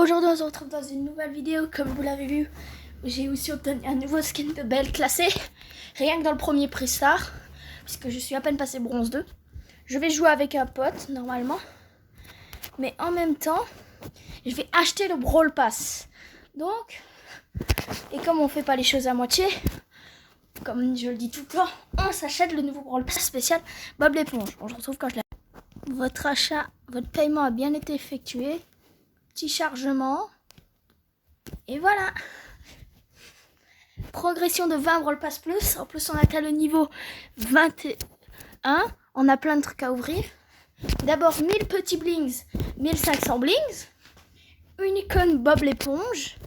Aujourd'hui on se retrouve dans une nouvelle vidéo. Comme vous l'avez vu, j'ai aussi obtenu un nouveau skin de Belle classé. Rien que dans le premier pré-star, puisque je suis à peine passé bronze 2. Je vais jouer avec un pote normalement. Mais en même temps, je vais acheter le Brawl Pass. Donc, et comme on fait pas les choses à moitié, comme je le dis tout le temps, on s'achète le nouveau Brawl Pass spécial Bob l'éponge. On se retrouve quand je l'ai. Votre achat, votre paiement a bien été effectué. Petit chargement. Et voilà. Progression de 20 Brawl Pass plus. En plus, on atteint le niveau 21. On a plein de trucs à ouvrir. D'abord, 1000 petits blings, 1500 blings. Unicorn Bob l'éponge.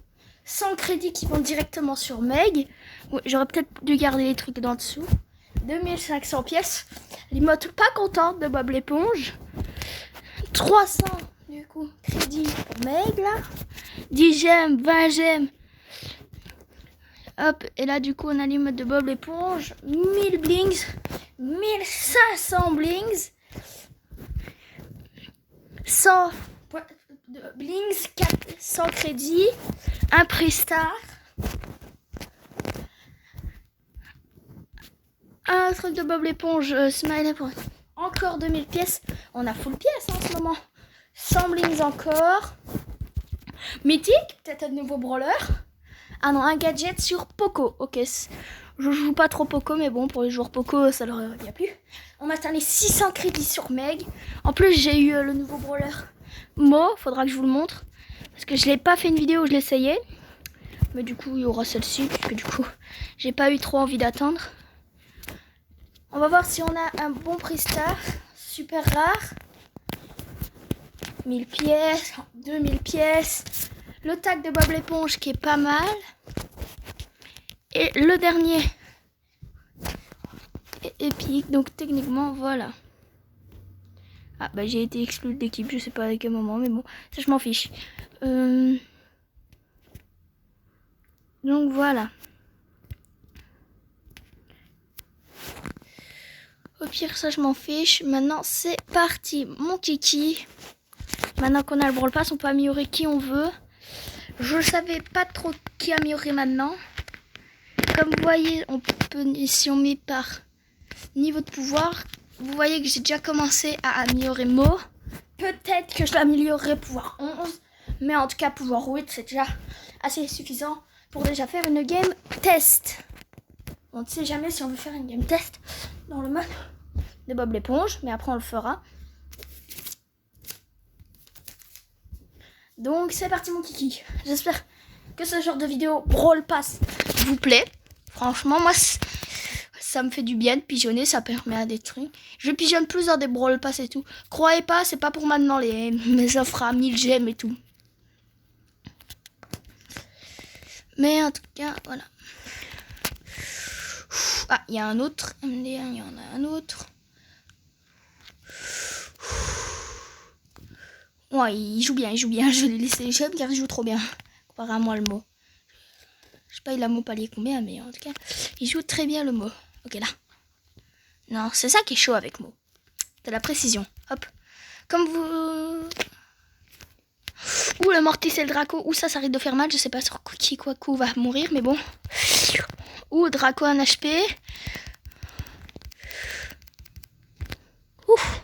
100 crédits qui vont directement sur Meg. J'aurais peut-être dû garder les trucs d'en dessous. 2500 pièces. Les modes pas contents de Bob l'éponge. 300 du coup crédits pour Meg là. 10 gemmes, 20 gemmes. Hop, et là du coup on a les modes de Bob l'éponge. 1000 blings. 1500 blings. 100 de blings, 400 crédits. Un pré-star. Un truc de Bob l'éponge, smile pour encore 2000 pièces. On a full pièces en ce moment. 100 blings encore. Mythique, peut-être un nouveau brawler. Ah non, un gadget sur Poco. Ok, je joue pas trop Poco, mais bon, pour les joueurs Poco, ça leur a plu. On a atteint les 600 crédits sur Meg. En plus, j'ai eu le nouveau brawler Mo. Faudra que je vous le montre. Parce que je l'ai pas fait une vidéo où je l'essayais. Mais du coup, il y aura celle-ci. Puisque du coup, j'ai pas eu trop envie d'attendre. On va voir si on a un bon pré-star. Super rare. 1000 pièces. 2000 pièces. Le tag de Bob l'éponge qui est pas mal. Et le dernier. Épique. Donc techniquement, voilà. Ah bah j'ai été exclu de l'équipe. Je sais pas à quel moment. Mais bon, ça je m'en fiche. Donc voilà. Au pire, ça je m'en fiche. Maintenant, c'est parti. Mon kiki. Maintenant qu'on a le Brawl Pass, on peut améliorer qui on veut. Je ne savais pas trop qui améliorer maintenant. Comme vous voyez, on peut, si on met par niveau de pouvoir, vous voyez que j'ai déjà commencé à améliorer Mo. Peut-être que je l'améliorerai pouvoir 11. Mais en tout cas, pouvoir 8, c'est déjà assez suffisant pour déjà faire une game test. On ne sait jamais si on veut faire une game test dans le mode de Bob l'éponge, mais après on le fera. Donc c'est parti mon kiki. J'espère que ce genre de vidéo Brawl Pass vous plaît. Franchement, moi ça me fait du bien de pigeonner, ça permet à des trucs. Je pigeonne plus dans des Brawl Pass et tout. Croyez pas, c'est pas pour maintenant mes offres à 1000 gemmes et tout. Mais en tout cas, voilà. Ah, il y a un autre MDR, il y en a un autre. Ouais, il joue bien. Je vais lui laisser les gemmes car il joue trop bien. Comparé à moi, le mot. Je sais pas, il a mon palier combien, mais en tout cas, il joue très bien le mot. Ok, là. Non, c'est ça qui est chaud avec Mo. De la précision. Hop. Comme vous... Ouh, le Mortis et le Draco. Ouh, ça risque de faire mal. Je sais pas sur qui, quoi, coup va mourir, mais bon. Ouh, Draco 1 HP. Ouf.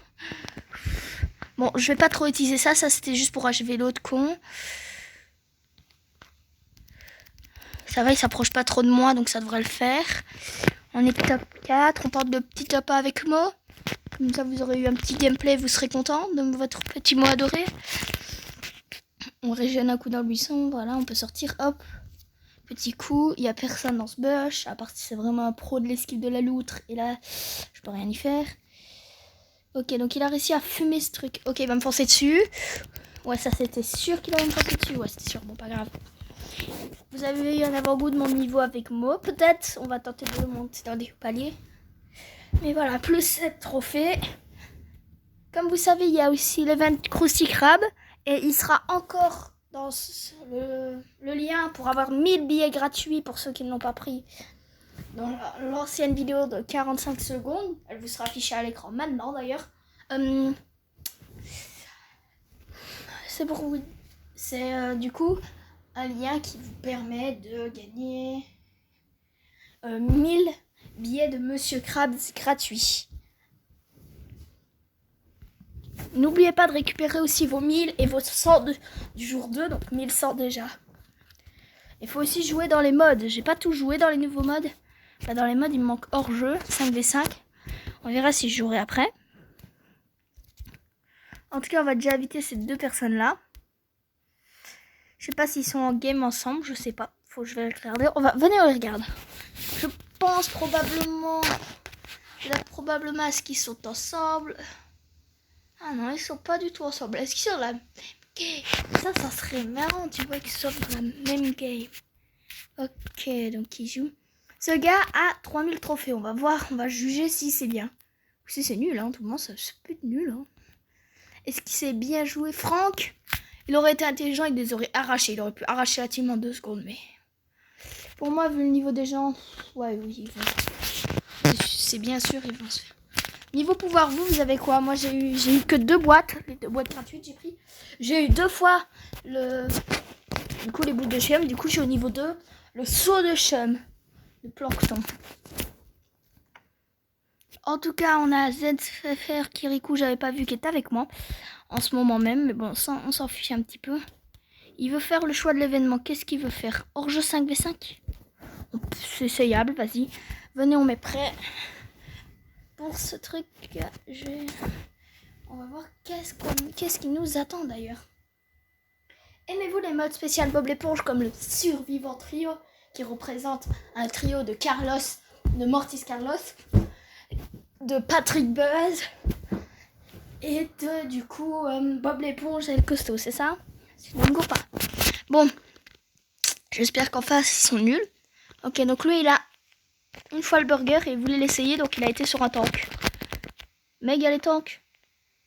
Bon, je vais pas trop utiliser ça. Ça, c'était juste pour achever l'autre con. Ça va, il s'approche pas trop de moi, donc ça devrait le faire. On est top 4. On porte le petit top 1 avec Mo. Comme ça, vous aurez eu un petit gameplay. Vous serez content de votre petit Mo adoré. On régène un coup dans le buisson. Voilà, on peut sortir. Hop. Petit coup. Il n'y a personne dans ce bush. À part si c'est vraiment un pro de l'esquive de la loutre. Et là, je peux rien y faire. Ok, donc il a réussi à fumer ce truc. Ok, il va me foncer dessus. Ouais, ça c'était sûr qu'il allait me foncer dessus. Ouais, c'était sûr. Bon, pas grave. Vous avez eu un avant-goût de mon niveau avec Mo. Peut-être, on va tenter de monter dans des paliers. Mais voilà, plus 7 trophées. Comme vous savez, il y a aussi l'event Krusty Krab. Et il sera encore dans le lien pour avoir 1000 billets gratuits pour ceux qui ne l'ont pas pris. Dans l'ancienne vidéo de 45 secondes. Elle vous sera affichée à l'écran maintenant d'ailleurs. C'est pour vous c'est du coup un lien qui vous permet de gagner 1000 billets de Monsieur Krabs gratuits. N'oubliez pas de récupérer aussi vos 1000 et vos 100 du jour 2, donc 1100 déjà. Il faut aussi jouer dans les modes. J'ai pas tout joué dans les nouveaux modes. Bah, dans les modes, il me manque hors-jeu, 5v5. On verra si je jouerai après. En tout cas, on va déjà inviter ces deux personnes-là. Je sais pas s'ils sont en game ensemble, je sais pas. Faut que je vais regarder. Venez, on les regarde. Je pense probablement à ce qu'ils sont ensemble. Ah non, ils sont pas du tout ensemble. Est-ce qu'ils sont dans la même game? Ça serait marrant, tu vois, qu'ils soient dans la même game. Ok, donc ils jouent. Ce gars a 3000 trophées. On va voir, on va juger si c'est bien. Ou si c'est nul, hein. Tout le monde, ça peut être nul, hein. Est-ce qu'il s'est bien joué? Franck, il aurait été intelligent, il les aurait arrachés. Il aurait pu arracher la team en 2 secondes, mais... Pour moi, vu le niveau des gens... Ouais, oui, ils vont... C'est bien sûr, ils vont se faire. Niveau pouvoir, vous avez quoi? Moi, j'ai eu que 2 boîtes. Les 2 boîtes gratuites, j'ai pris. J'ai eu 2 fois du coup, les boules de chum. Du coup, j'ai au niveau 2 le saut de chum. Le plancton. En tout cas, on a ZFR Kirikou, j'avais pas vu, qui est avec moi en ce moment même. Mais bon, ça, on s'en fiche un petit peu. Il veut faire le choix de l'événement. Qu'est-ce qu'il veut faire? Hors-jeu 5v5? C'est essayable, vas-y. Venez, on met prêt. Pour ce truc, on va voir qu'est-ce qui nous attend d'ailleurs. Aimez-vous les modes spécial Bob l'éponge comme le survivant trio qui représente un trio de Carlos, de Mortis Carlos, de Patrick Buzz et de du coup Bob l'éponge et le costaud, c'est ça? C'est dingo pas. Bon, j'espère qu'en face ils sont nuls. Ok, donc lui il a une fois le burger et il voulait l'essayer, donc il a été sur un tank. Meg, il y a les tanks?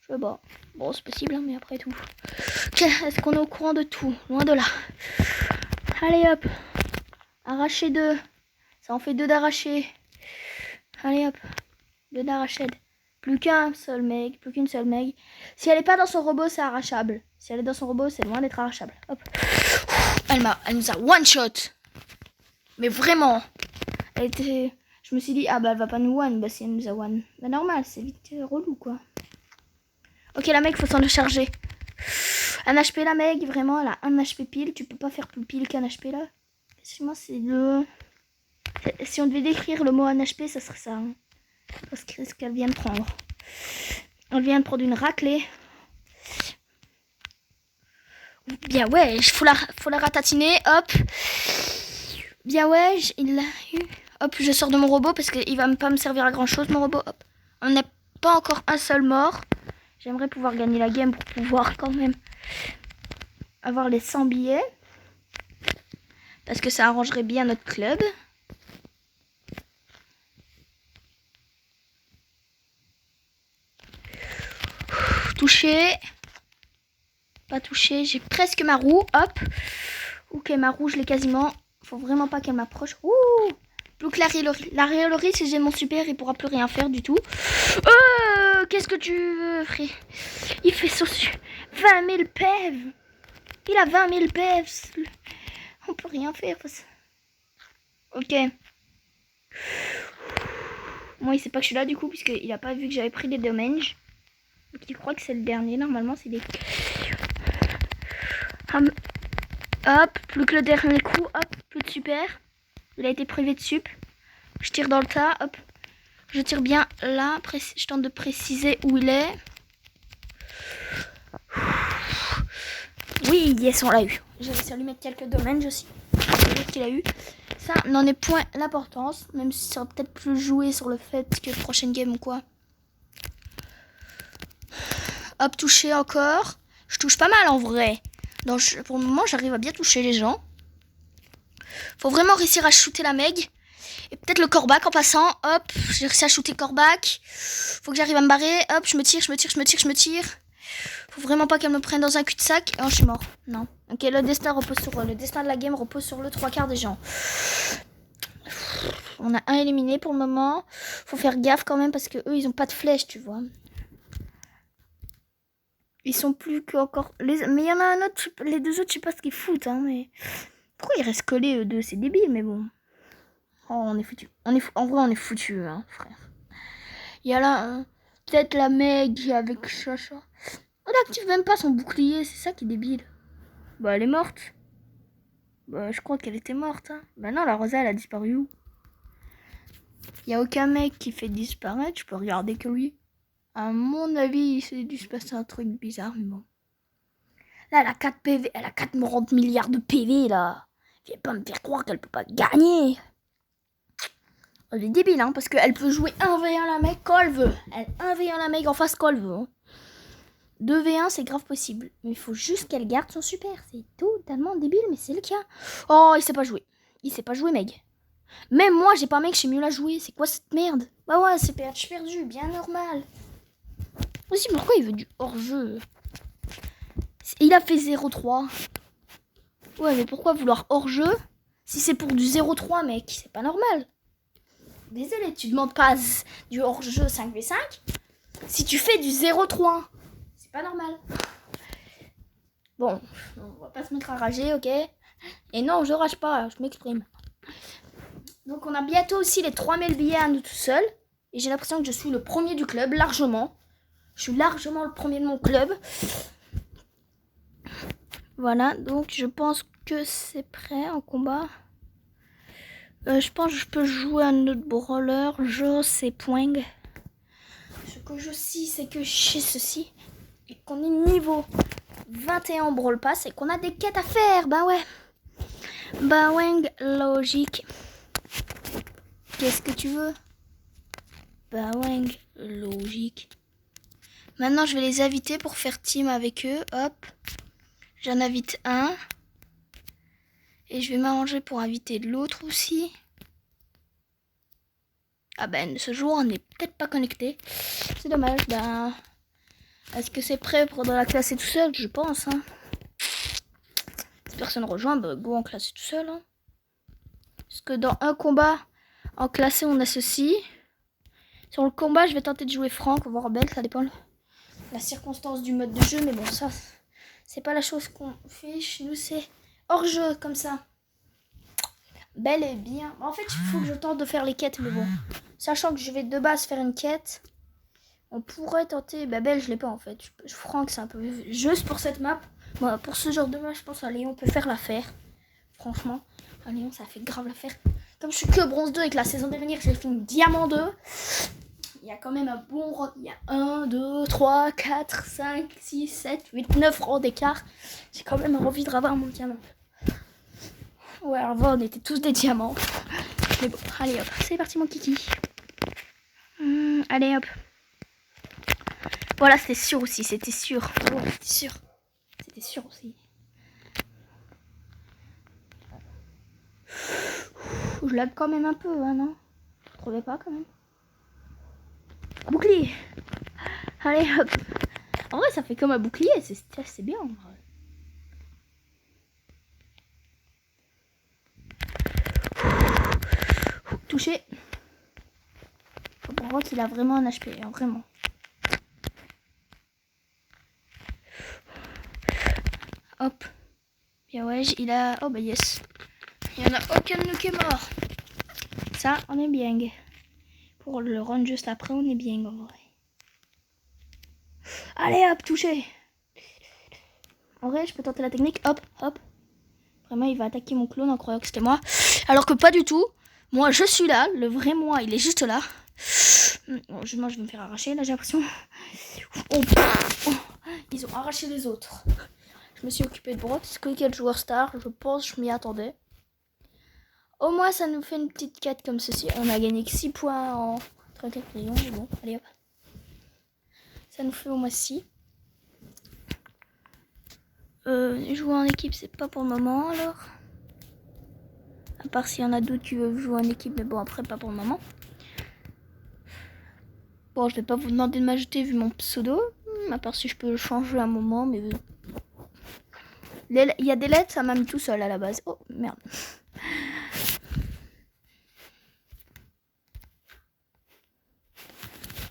Je sais pas. Bon, c'est possible, hein, mais après tout. Ok, est-ce qu'on est au courant de tout? Loin de là. Allez hop. Arracher 2. Ça en fait 2 d'arracher. Allez hop. 2 d'arracher. Plus qu'une seule Meg. Si elle est pas dans son robot, c'est arrachable. Si elle est dans son robot, c'est loin d'être arrachable. Hop. Elle nous a one shot. Mais vraiment. Je me suis dit, ah bah elle va pas nous one. Bah si elle nous a one. Bah normal, c'est vite relou quoi. Ok, la Meg, faut s'en charger. Un HP, la Meg, vraiment, elle a un HP pile. Tu peux pas faire plus pile qu'un HP là. Moi, c'est le... Si on devait décrire le mot un HP, ça serait ça. Hein. Parce que ce qu'elle vient de prendre. Elle vient de prendre une raclée. Bien ouais, faut la ratatiner. Hop. Bien ouais, il l'a eu. Hop, je sors de mon robot parce qu'il va pas me servir à grand chose, mon robot. Hop. On n'a pas encore un seul mort. J'aimerais pouvoir gagner la game pour pouvoir quand même avoir les 100 billets. Parce que ça arrangerait bien notre club. Touché. Pas touché. J'ai presque ma roue. Hop. Ok, ma roue, je l'ai quasiment. Faut vraiment pas qu'elle m'approche. Ouh. Plus que l'arrière-lorry, si j'ai mon super, il pourra plus rien faire du tout. Qu'est-ce que tu veux, frère? Il fait 20 000 PEV. Il a 20 000 PEV. On peut rien faire. Ok. Moi, il sait pas que je suis là du coup, puisqu'il a pas vu que j'avais pris des domaines. Donc, il croit que c'est le dernier. Normalement, c'est des... Hop, plus que le dernier coup. Hop, plus de super. Il a été privé de sup. Je tire dans le tas. Hop. Je tire bien là. Je tente de préciser où il est. Oui, yes, on l'a eu. J'ai réussi à lui mettre quelques domaines aussi. Qu'il a eu. Ça n'en est point l'importance. Même si ça va peut-être plus jouer sur le fait que prochaine game ou quoi. Hop, toucher encore. Je touche pas mal en vrai. Donc, pour le moment, j'arrive à bien toucher les gens. Faut vraiment réussir à shooter la Meg. Et peut-être le corbac en passant. Hop, j'ai réussi à shooter corbac. Faut que j'arrive à me barrer. Hop, je me tire. Faut vraiment pas qu'elle me prenne dans un cul-de-sac. Oh, je suis mort. Non. Ok, le destin de la game repose sur le 3/4 des gens. On a un éliminé pour le moment. Faut faire gaffe quand même parce que eux, ils ont pas de flèche, tu vois. Ils sont plus qu'encore... Mais il y en a un autre, les deux autres, je sais pas ce qu'ils foutent, hein, mais... Pourquoi ils restent collés, eux deux? C'est débile, mais bon. Oh, on est foutu. En vrai, on est foutu, hein, frère. Il y a là, peut-être la Meg avec Chacha. On n'active même pas son bouclier, c'est ça qui est débile. Bah, elle est morte. Bah, je crois qu'elle était morte, hein. Bah non, la Rosa, elle a disparu où? Il y a aucun mec qui fait disparaître, je peux regarder que lui. À mon avis, il s'est dû se passer un truc bizarre, mais bon. Là, elle a 4 PV, elle a 40 milliards de PV, là. Viens pas me faire croire qu'elle peut pas gagner. Elle est débile, hein, parce qu'elle peut jouer 1v1 la mec quand elle veut. Elle 1v1 la mec en face quand elle veut. Hein. 2v1, c'est grave possible. Mais il faut juste qu'elle garde son super. C'est totalement débile, mais c'est le cas. Oh, il sait pas jouer. Il sait pas jouer, Meg. Même moi, j'ai pas un mec, je sais mieux la jouer. C'est quoi cette merde? Bah ouais, c'est perdu, bien normal. Aussi, pourquoi il veut du hors-jeu? Il a fait 0-3. Ouais, mais pourquoi vouloir hors-jeu si c'est pour du 0-3, mec? C'est pas normal. Désolé, tu demandes pas du hors-jeu 5v5 si tu fais du 0-3. C'est pas normal. Bon, on va pas se mettre à rager, ok? Et non, je rage pas, je m'exprime. Donc on a bientôt aussi les 3000 billets à nous tout seuls. Et j'ai l'impression que je suis le premier du club, largement. Je suis largement le premier de mon club. Voilà, donc je pense que c'est prêt en combat. Je pense que je peux jouer un autre brawler. Je sais point. Ce que je sais, c'est que chez ceci, et qu'on est niveau 21 en Brawl Pass et qu'on a des quêtes à faire. Bah ouais. Bah ouais, logique. Qu'est-ce que tu veux? Bah ouais, logique. Maintenant, je vais les inviter pour faire team avec eux. Hop. J'en invite un. Et je vais m'arranger pour inviter l'autre aussi. Ah ben, ce jour, on n'est peut-être pas connecté. C'est dommage. Ben, est-ce que c'est prêt pour dans la classe tout seul? Je pense. Hein. Si personne rejoint, ben, go en classe tout seul. Hein. Parce que dans un combat en classé, on a ceci. Sur le combat, je vais tenter de jouer Franck, voire Belle. Ça dépend de la circonstance du mode de jeu. Mais bon, ça, c'est pas la chose qu'on fait chez nous. C'est hors jeu, comme ça. Belle est bien. En fait, il faut que je tente de faire les quêtes, mais bon. Sachant que je vais de base faire une quête, on pourrait tenter... Bah, Belle, je l'ai pas, en fait. Franck, c'est un peu juste pour cette map. Bon, pour ce genre de map, je pense à Léon peut faire l'affaire. Franchement, à Léon, ça fait grave l'affaire. Comme je suis que bronze 2 et que la saison dernière, j'ai fini diamant 2, il y a quand même un bon... Il y a 1, 2, 3, 4, 5, 6, 7, 8, 9 rangs d'écart. J'ai quand même envie de revoir mon diamant. Ouais, avant, on était tous des diamants. Mais bon, allez hop, c'est parti mon kiki. Allez hop. Voilà, c'était sûr aussi, c'était sûr. Oh, c'était sûr. C'était sûr aussi. Je lag quand même un peu, hein, non? Vous trouvez pas quand même? Bouclier. Allez hop. En vrai, ça fait comme un bouclier, c'est bien en vrai. Touché. Faut voir qu'il a vraiment un HP, hein, vraiment. Hop. Bien ouais, il a... Oh bah yes. Il n'y en a aucun de nous qui est mort. Ça, on est bien. Pour le run juste après, on est bien en vrai. Allez hop, touché. En vrai, je peux tenter la technique. Hop, hop. Vraiment, il va attaquer mon clone en croyant que c'était moi. Alors que pas du tout. Moi, je suis là. Le vrai moi, il est juste là. Bon, moi, je vais me faire arracher, là, j'ai l'impression. Oh, oh. Ils ont arraché les autres. Je me suis occupée de Brock. C'est quel joueur star? Je pense je m'y attendais. Au moins, ça nous fait une petite quête comme ceci. On a gagné que 6 points en 34 millions. Mais bon, allez hop. Ça nous fait au moins 6. Jouer en équipe, c'est pas pour le moment alors. À part s'il y en a d'autres qui veulent jouer en équipe, mais bon, après, pas pour le moment. Bon, je vais pas vous demander de m'ajouter vu mon pseudo. À part si je peux le changer à un moment, mais. Il y a des lettres, ça m'a mis tout seul à la base. Oh, merde.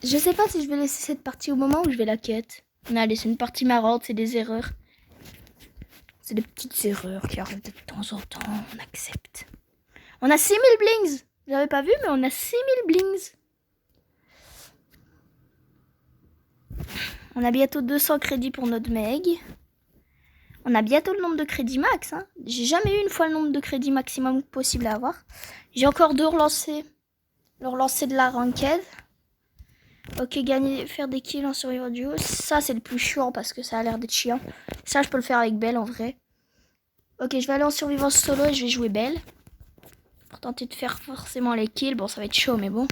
Je sais pas si je vais laisser cette partie au moment où je vais la quête. Allez, c'est une partie marrante, c'est des erreurs. C'est des petites erreurs qui arrivent de temps en temps, on accepte. On a 6000 blings. Vous n'avez pas vu, mais on a 6000 blings. On a bientôt 200 crédits pour notre Meg. On a bientôt le nombre de crédits max. Hein. J'ai jamais eu une fois le nombre de crédits maximum possible à avoir. J'ai encore deux relancés. Le relancer de la ranked. Ok, gagner, faire des kills en survivor duo. Ça, c'est le plus chiant parce que ça a l'air d'être chiant. Ça, je peux le faire avec Belle en vrai. Ok, je vais aller en survivance solo et je vais jouer Belle. Pour tenter de faire forcément les kills. Bon, ça va être chaud, mais bon.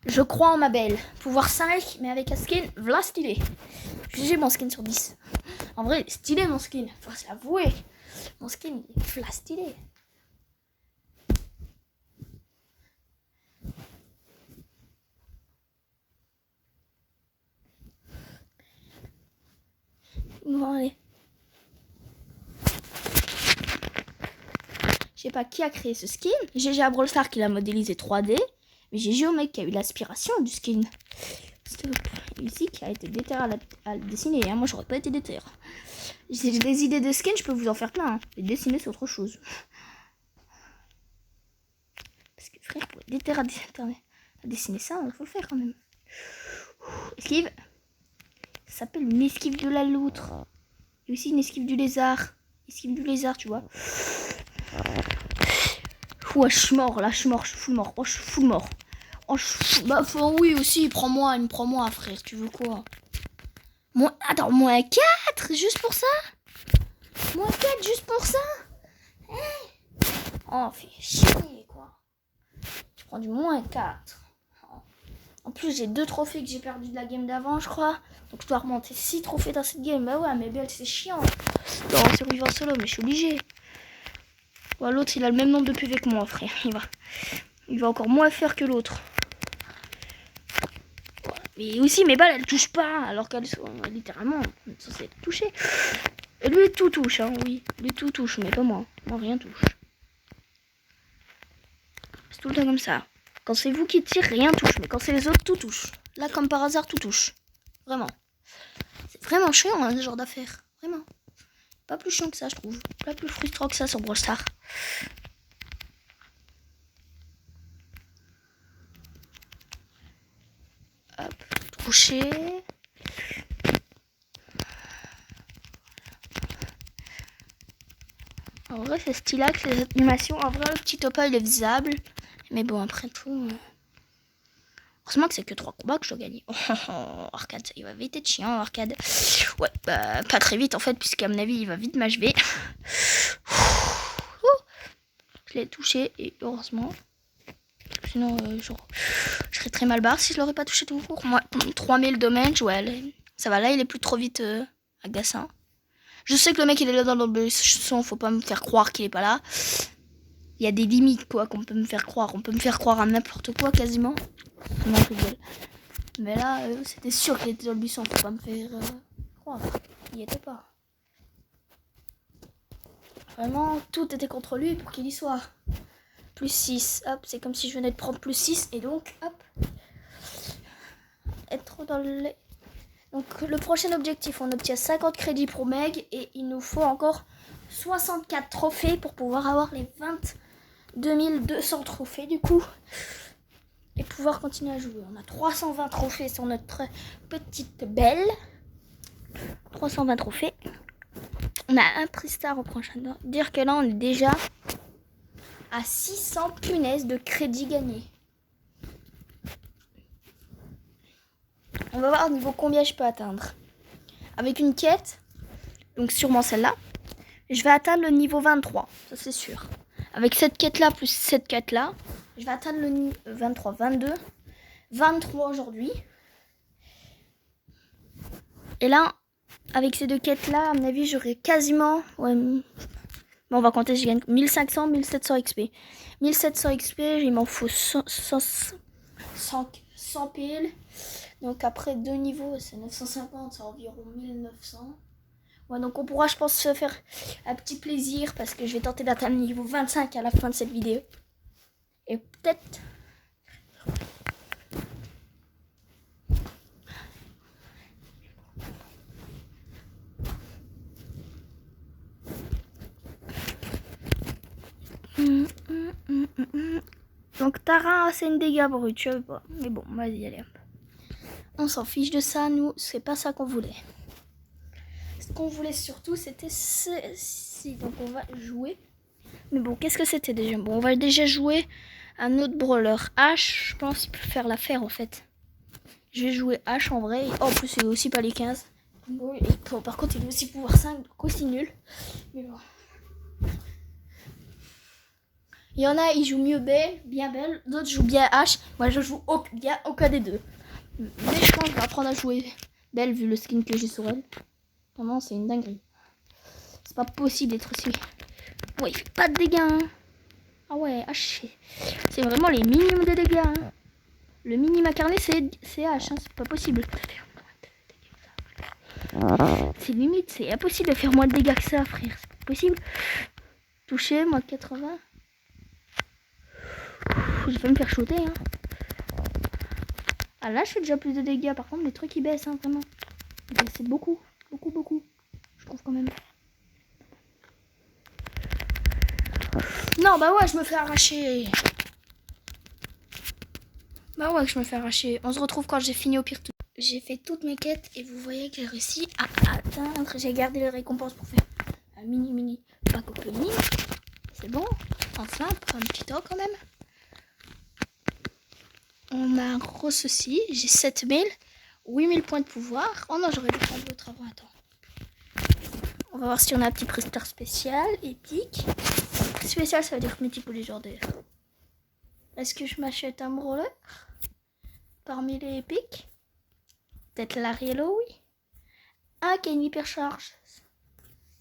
Je crois en ma Belle. Pouvoir 5, mais avec un skin, v'là stylé. J'ai mon skin sur 10. En vrai, stylé mon skin. Faut se l'avouer. Mon skin, il est v'là stylé. Bon, allez. Je sais pas qui a créé ce skin. GG à Brawl Stars qui l'a modélisé 3D. Mais GG au mec qui a eu l'aspiration du skin. C'est ici qui a été déter à le dessiner. Hein. Moi, j'aurais pas été déter. J'ai des idées de skin, je peux vous en faire plein. Hein. Et dessiner, c'est autre chose. Parce que frère, pour être déter à dessiner ça, il faut le faire quand même. Esquive. Ça s'appelle une esquive de la loutre. Et aussi une esquive du lézard. Esquive du lézard, tu vois. Ouais, je suis mort, là, je suis mort, je suis full mort. Oh, je suis full mort. Oh, bah, oui, aussi, il me prend moi, frère, tu veux quoi? Attends, moins 4, juste pour ça? Moins 4, juste pour ça? Oh, fais chier, quoi. Tu prends du moins 4. En plus, j'ai 2 trophées que j'ai perdu de la game d'avant, je crois. Donc, je dois remonter 6 trophées dans cette game. Bah ouais, mais Belle, c'est chiant. Je dois survivre en solo, mais je suis obligée. Ouais, l'autre, il a le même nombre de PV que moi, frère. Il va encore moins faire que l'autre. Ouais. Mais aussi, mes balles, elles touchent pas. Alors qu'elles sont littéralement censées être touchées. Et lui, tout touche, hein, oui. Lui, tout touche, mais pas moi. Moi, rien touche. C'est tout le temps comme ça. Quand c'est vous qui tirez, rien touche. Mais quand c'est les autres, tout touche. Là, comme par hasard, tout touche. Vraiment. C'est vraiment chiant, hein, ce genre d'affaire. Vraiment. Pas plus chiant que ça, je trouve. Pas plus frustrant que ça sur Brawl Stars. Hop, toucher. En vrai, c'est stylax, les animations. En vrai, le petit Topa, il est faisable. Mais bon, après tout... Heureusement que c'est que 3 combats que je dois gagner. Arcade, il va vite être chiant, Arcade. Ouais, bah, pas très vite en fait, puisqu'à mon avis, il va vite m'achever. Je l'ai touché, et heureusement. Sinon, je serais très mal barre si je l'aurais pas touché tout court. Moi, 3000 damage, ouais, ça va, là, il est plus trop vite agaçant. Je sais que le mec, il est là dans le son, faut pas me faire croire qu'il est pas là. Il y a des limites, quoi, qu'on peut me faire croire. On peut me faire croire à n'importe quoi, quasiment. Non, je rigole. Mais là, c'était sûr qu'il était dans le buisson. Faut pas me faire croire. Il y était pas. Vraiment, tout était contre lui pour qu'il y soit. Plus 6. Hop, c'est comme si je venais de prendre plus 6. Et donc, hop. Être dans le... Donc, le prochain objectif, on obtient 50 crédits pour Meg. Et il nous faut encore 64 trophées pour pouvoir avoir les 22 200 trophées, du coup. Et pouvoir continuer à jouer. On a 320 trophées sur notre petite Belle. 320 trophées. On a un prix star au prochain. Dire que là, on est déjà à 600 punaises de crédit gagné. On va voir au niveau combien je peux atteindre. Avec une quête, donc sûrement celle-là, je vais atteindre le niveau 23. Ça, c'est sûr. Avec cette quête-là plus cette quête-là, je vais atteindre le niveau 23, 22, 23 aujourd'hui. Et là, avec ces deux quêtes-là, à mon avis, j'aurai quasiment... Ouais, bon, on va compter, je gagne 1500, 1700 XP. 1700 XP, il m'en faut 100 piles. Donc après 2 niveaux, c'est 950, c'est environ 1900. Ouais, donc on pourra, je pense, se faire un petit plaisir parce que je vais tenter d'atteindre le niveau 25 à la fin de cette vidéo. Et peut-être... Donc Tara, c'est une dégâts brut, je sais pas. Mais bon, vas-y, allez hop. On s'en fiche de ça, nous, c'est pas ça qu'on voulait. Ce qu'on voulait surtout, c'était ceci. Donc on va jouer. Mais bon, qu'est-ce que c'était déjà? Bon, on va déjà jouer un autre brawler. H, je pense qu'il peut faire l'affaire en fait. Je vais jouer H en vrai. Oh, en plus, c'est aussi pas les 15. Bon, par contre, il est aussi pouvoir 5, donc aussi nul. Mais bon. Il y en a, ils jouent mieux Belle, bien Belle. D'autres jouent bien H. Moi, je joue bien aucun des deux. Mais je pense que je vais apprendre à jouer Belle vu le skin que j'ai sur elle. Vraiment, c'est une dinguerie. C'est pas possible d'être aussi... Ouais, il fait pas de dégâts. Hein. Ah ouais, H, c'est vraiment les minimums de dégâts. Hein. Le minimum incarné, c'est H. Hein. C'est pas possible. C'est limite, c'est impossible de faire moins de dégâts que ça, frère. C'est pas possible. Toucher, moi 80. Je vais me faire shooter. Hein. Ah là, je fais déjà plus de dégâts. Par contre, les trucs ils baissent, hein, vraiment. C'est beaucoup. Beaucoup. Je trouve quand même. Non, bah ouais, je me fais arracher. On se retrouve quand j'ai fini au pire tout. J'ai fait toutes mes quêtes et vous voyez que j'ai réussi à atteindre. J'ai gardé les récompenses pour faire un mini pack opening. C'est bon. Enfin, pour un petit temps quand même. On a gros ceci. J'ai 7000. 8000 points de pouvoir. Oh non, j'aurais dû prendre l'autre avant. Attends. On va voir si on a un petit prestar spécial. Épique. Spécial, ça veut dire multiple légendaire. Est-ce que je m'achète un brawler parmi les épiques? Peut-être l'Ariello, oui. Ah, qui a une hypercharge.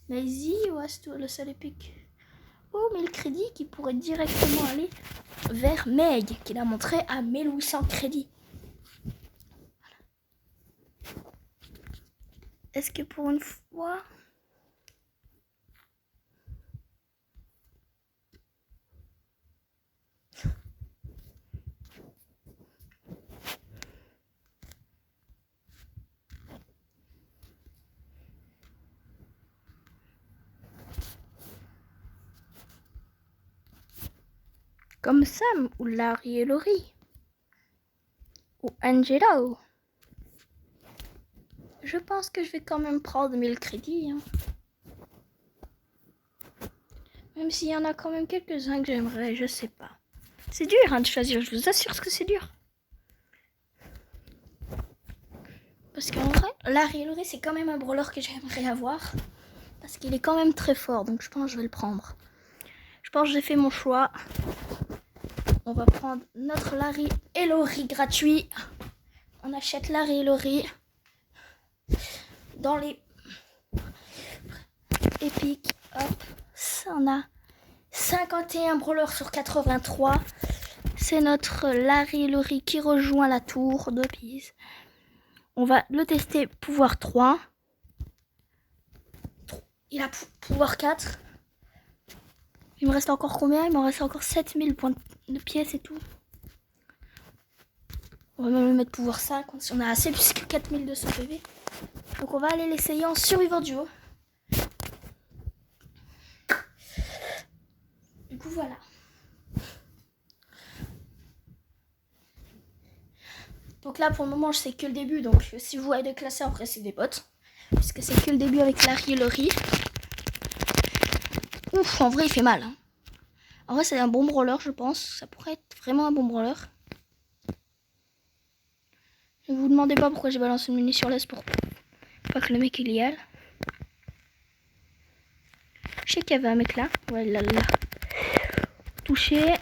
Lazy, ouais, c'est le seul épique. Oh, mais le crédit qui pourrait directement aller vers Meg, qui l'a montré à 1800 crédits. Voilà. Est-ce que pour une fois... Comme Sam, ou Larry et Laurie, ou Angelo. Je pense que je vais quand même prendre 1000 crédits. Hein. Même s'il y en a quand même quelques-uns que j'aimerais, je sais pas. C'est dur hein, de choisir, je vous assure que c'est dur. Parce qu'en vrai, Larry et Laurie, c'est quand même un brawler que j'aimerais avoir. Parce qu'il est quand même très fort, donc je pense que je vais le prendre. Je pense que j'ai fait mon choix. On va prendre notre Larry et Laurie gratuit. On achète Larry et Laurie dans les épiques. Hop, ça on a 51 brawlers sur 83. C'est notre Larry et Laurie qui rejoint la tour de Pise. On va le tester pouvoir 3. Il a pouvoir 4. Il me reste encore combien? Il me reste encore 7000 points de pièces et tout. On va même le mettre pouvoir 5 si on a assez puisque 4200 PV. Donc on va aller l'essayer en survivant duo. Du coup voilà. Donc là pour le moment je sais que le début. Donc si vous voyez de classer après c'est des bots. Puisque c'est que le début avec Larry et Laurie. Ouf, en vrai il fait mal. Hein. En vrai c'est un bon brawler je pense. Ça pourrait être vraiment un bon brawler. Ne vous demandez pas pourquoi j'ai balancé une munition sur l'aise pour pas que le mec il y aille. Je sais qu'il y avait un mec là. Ouais là. Touché.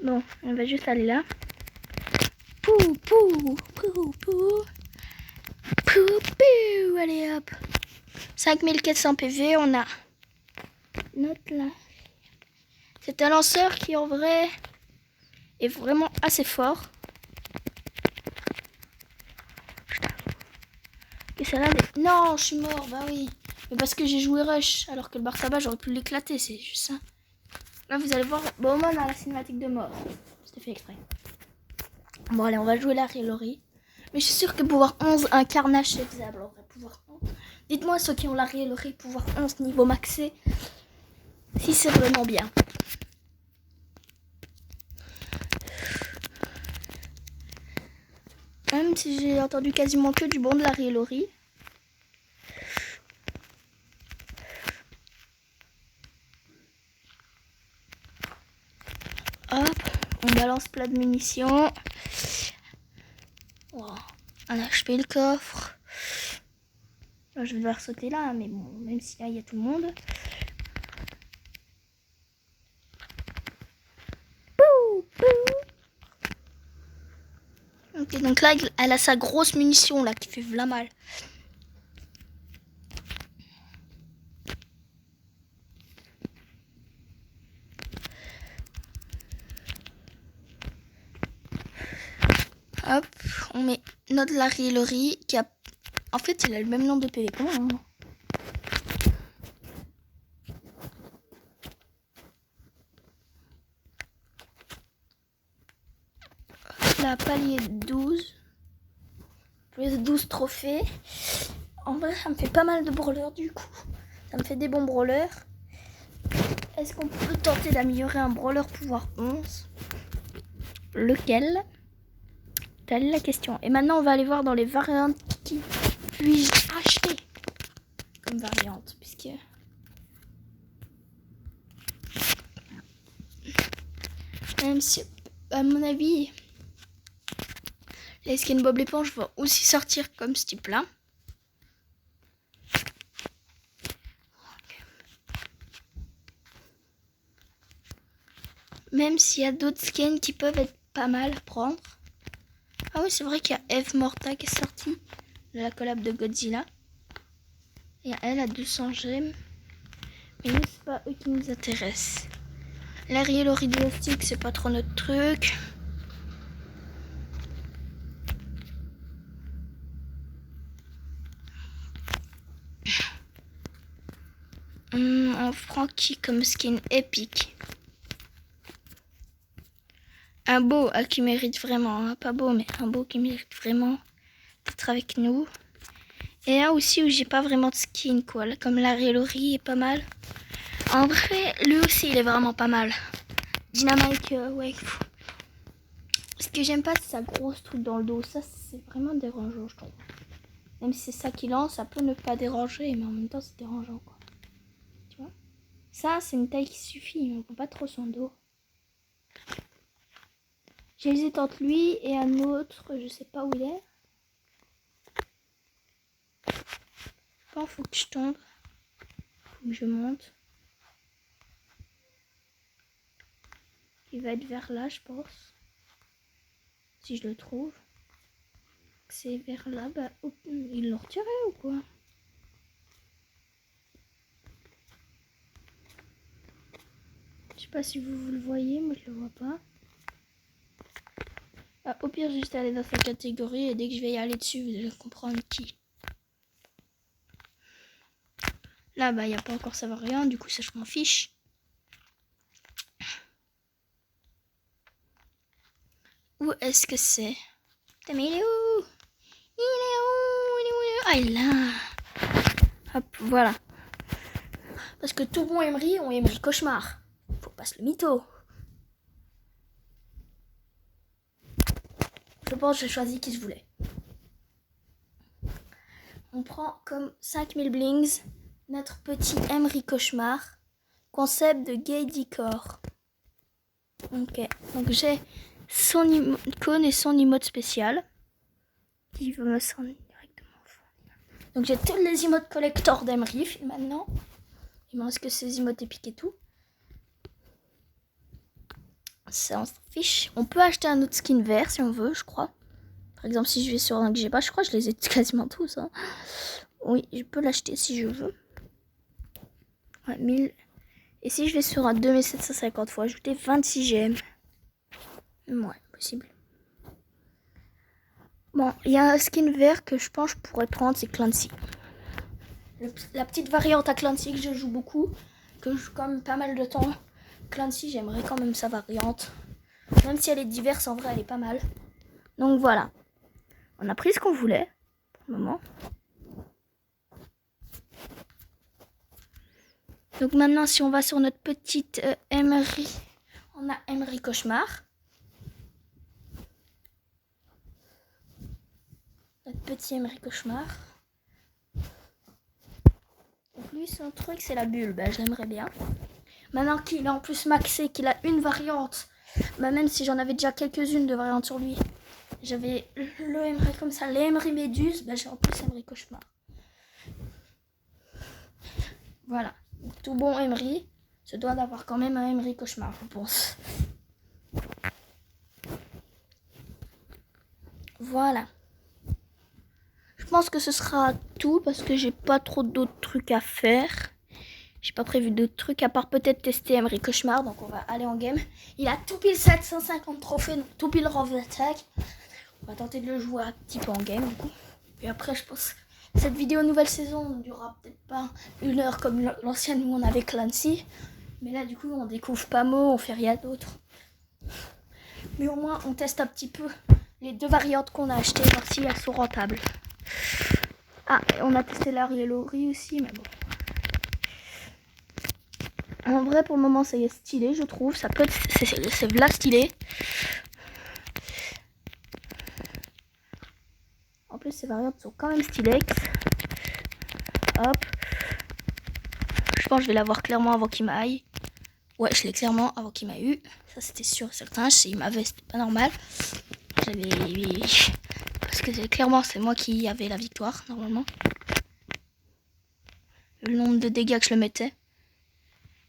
Bon, on va juste aller là. Allez hop. 5400 PV, on a notre là. C'est un lanceur qui en vrai est vraiment assez fort. Et ça là, non, je suis mort, bah oui. Mais parce que j'ai joué Rush, alors que le Barça j'aurais pu l'éclater, c'est juste ça. Là vous allez voir, bon au moins on a la cinématique de mort. C'était fait exprès. Bon allez, on va jouer Larry et Laurie. Mais je suis sûre que pouvoir 11, un carnage c'est faisable en vrai, pouvoir 11. Dites-moi ceux qui ont Larry et Laurie, pouvoir 11 niveau maxé, si c'est vraiment bien. même si j'ai entendu quasiment que du bon de Larry et Laurie. Hop, on balance plein de munitions. Wow. On a achevé le coffre. Là, je vais devoir sauter là, mais bon, même si là il y a tout le monde. Pouh, pouh. Ok, donc là, elle a sa grosse munition là qui fait v'là mal. Hop, on met notre Larry et Laurie qui a... En fait, il a le même nombre de PV que moi. Hein. Là, palier 12. Plus 12 trophées. En vrai, ça me fait pas mal de brawlers du coup. Ça me fait des bons brawlers. Est-ce qu'on peut tenter d'améliorer un brawler pouvoir 11? Lequel? Telle est la question. Et maintenant, on va aller voir dans les variantes qui puis-je acheter comme variante. Puisque... Même si, à mon avis, les skins Bob l'éponge vont aussi sortir comme ce type-là. Même s'il y a d'autres skins qui peuvent être pas mal à prendre. Ah oui, c'est vrai qu'il y a Eve Morta qui est sortie de la collab de Godzilla. Et elle a 200 gemmes. Mais nous, c'est pas eux qui nous intéressent. Larry et Laurie Elastic, c'est pas trop notre truc. En Frankie comme skin épique. Un beau qui mérite vraiment, hein, pas beau, mais un beau qui mérite vraiment d'être avec nous. Et un aussi où j'ai pas vraiment de skin, quoi. Là, comme Larry et Laurie est pas mal. En vrai, lui aussi, il est vraiment pas mal. Dynamite, ouais. Ce que j'aime pas, c'est sa grosse truc dans le dos. Ça, c'est vraiment dérangeant, je trouve. Même si c'est ça qui lance, ça peut ne pas déranger, mais en même temps, c'est dérangeant, quoi. Tu vois? Ça, c'est une taille qui suffit, mais on voit pas trop son dos. J'ai hésité entre lui et un autre, je sais pas où il est. Quand faut que je tombe, faut que je monte. Il va être vers là, je pense. Si je le trouve. C'est vers là, bah, ils l'ont retiré ou quoi? Je sais pas si vous le voyez, moi je le vois pas. Ah, au pire, juste aller dans sa catégorie et dès que je vais y aller dessus, vous allez comprendre qui. Là, bah, il n'y a pas encore sa variante, du coup, ça, je m'en fiche. Où est-ce que c'est? Putain, mais il est où? Il est où? Il est où? Il est où? Ah, il est là. Hop, voilà. Parce que tout bon Emery, on Emery cauchemar. Faut pas se le mytho. Je pense que j'ai choisi qui je voulais. On prend comme 5000 blings notre petit Emery cauchemar. Concept de gay decor. Ok, donc j'ai son icône et son emote spécial. Qui veut me s'en directement. Donc j'ai tous les emotes collector d'Emery maintenant. Il me reste que ces emotes épiques et tout. Ça on s'en fiche. On peut acheter un autre skin vert si on veut, je crois. Par exemple, si je vais sur un que j'ai pas, je crois que je les ai quasiment tous. Hein. Oui, je peux l'acheter si je veux. Ouais, 1000. Et si je vais sur un 2750, faut ajouter 26 GM. Ouais, possible. Bon, il y a un skin vert que je pense que je pourrais prendre, c'est Clancy. La petite variante à Clancy que je joue beaucoup, que je joue quand même pas mal de temps. Clancy, j'aimerais quand même sa variante. Même si elle est diverse, en vrai, elle est pas mal. Donc voilà. On a pris ce qu'on voulait, pour le moment. Donc maintenant, si on va sur notre petite Emery, on a Emery Cauchemar. petit Emery Cauchemar. En plus, un truc, c'est la bulle. Bah, je l'aimerais bien. Maintenant qu'il est en plus maxé, qu'il a une variante, bah, même si j'en avais déjà quelques-unes de variantes sur lui, j'avais le Emery comme ça, l'Emery Méduse, bah, j'ai en plus Emery Cauchemar. Voilà. Tout bon Emery se doit d'avoir quand même un Emery Cauchemar, je pense. Voilà. Je pense que ce sera tout parce que j'ai pas trop d'autres trucs à faire. J'ai pas prévu d'autres trucs à part peut-être tester Emery Cauchemar. Donc on va aller en game. Il a tout pile 750 trophées, donc tout pile Rough Attack. On va tenter de le jouer un petit peu en game du coup. Et après je pense que cette vidéo nouvelle saison ne durera peut-être pas 1 heure comme l'ancienne où on avait Clancy. Mais là du coup on découvre pas mot, on fait rien d'autre. Mais au moins on teste un petit peu les 2 variantes qu'on a achetées, voir si elles sont rentables. Ah, on a testé l'Arielori aussi, mais bon. En vrai, pour le moment, c'est stylé, je trouve. Ça peut être... C'est là stylé. En plus, ces variantes sont quand même stylées. Hop. Je pense que je vais l'avoir clairement avant qu'il m'aille. Ouais, je l'ai clairement avant qu'il m'aille eu. Ça, c'était sûr et certain. S'il m'avait, c'était pas normal. J'avais... Parce que clairement, c'est moi qui avais la victoire, normalement. Le nombre de dégâts que je le mettais.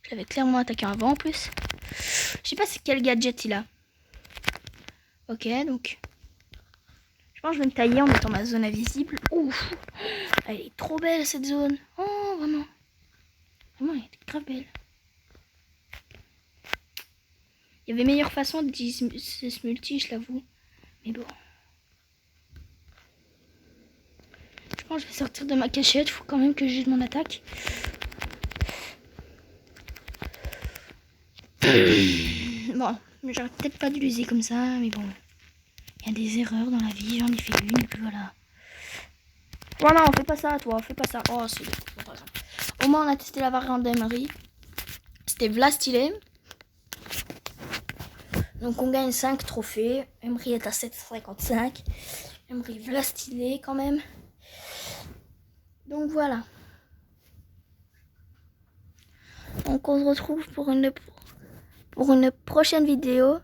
Je l'avais clairement attaqué avant, en plus. Je sais pas c'est quel gadget il a. Ok, donc... Je pense que je vais me tailler en mettant ma zone invisible. Ouf, elle est trop belle cette zone. Oh, vraiment. Vraiment, elle est grave belle. Il y avait meilleure façon de dire ce multi, je l'avoue. Mais bon. Je pense que je vais sortir de ma cachette. Il faut quand même que j'aie mon attaque. Bon, j'aurais peut-être pas dû l'user comme ça, mais bon. Il y a des erreurs dans la vie, j'en ai fait une, et puis voilà. Voilà, on fait pas ça, toi, on fait pas ça. Oh, c'est bon, par exemple. Au moins, on a testé la variante d'Emery. C'était v'là stylé. Donc, on gagne 5 trophées. Emery est à 755. Emery v'là stylé quand même. Donc, voilà. Donc, on se retrouve pour une prochaine vidéo.